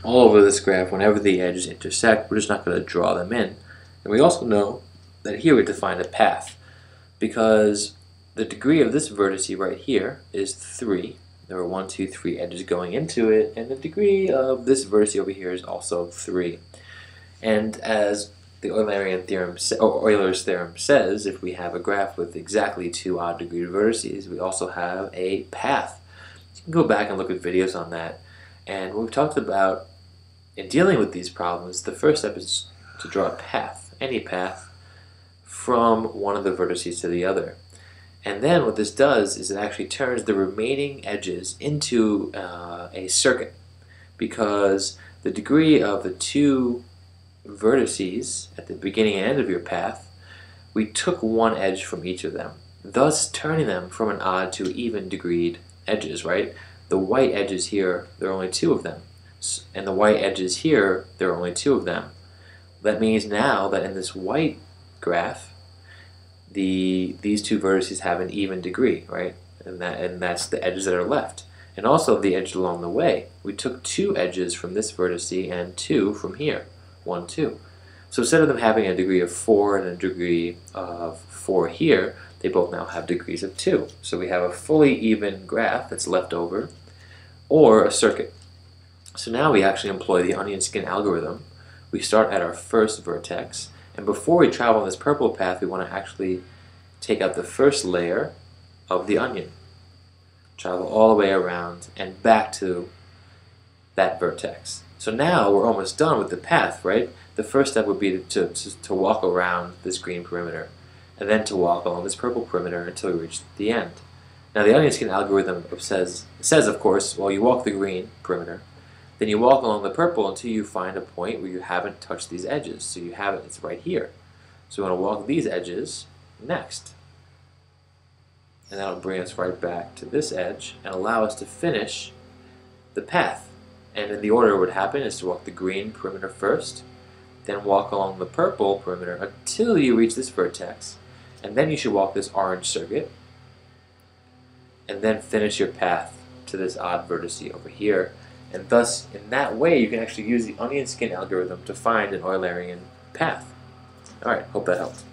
all over this graph whenever the edges intersect. We're just not going to draw them in. And we also know that here we define a path because the degree of this vertex right here is 3. There are 1, 2, 3 edges going into it, and the degree of this vertex over here is also 3. And as the Euler's theorem says, if we have a graph with exactly 2 odd degree vertices, we also have a path. You can go back and look at videos on that. And what we've talked about in dealing with these problems, the first step is to draw a path, any path, from one of the vertices to the other. And then what this does is it actually turns the remaining edges into a circuit, because the degree of the 2 vertices at the beginning and end of your path, we took one edge from each of them, thus turning them from an odd to even degreed edges, right? The white edges here, there are only 2 of them, and the white edges here, there are only 2 of them. That means now that in this white graph, these 2 vertices have an even degree, right? And that's the edges that are left. And also the edges along the way. We took 2 edges from this vertex and 2 from here. 1, 2. So instead of them having a degree of 4 and a degree of 4 here, they both now have degrees of 2. So we have a fully even graph that's left over, or a circuit. So now we actually employ the onion skin algorithm. We start at our first vertex, and before we travel on this purple path, we want to actually take out the first layer of the onion. Travel all the way around and back to that vertex. So now we're almost done with the path, right? The first step would be to walk around this green perimeter, and then to walk along this purple perimeter until we reach the end. Now the onion skin algorithm says of course, well, you walk the green perimeter, then you walk along the purple until you find a point where you haven't touched these edges. So you have it, it's right here. So we want to walk these edges next. And that'll bring us right back to this edge and allow us to finish the path. And in the order it would happen is to walk the green perimeter first, then walk along the purple perimeter until you reach this vertex, and then you should walk this orange circuit, and then finish your path to this odd vertex over here. And thus, in that way, you can actually use the onion skin algorithm to find an Eulerian path. Alright, hope that helped.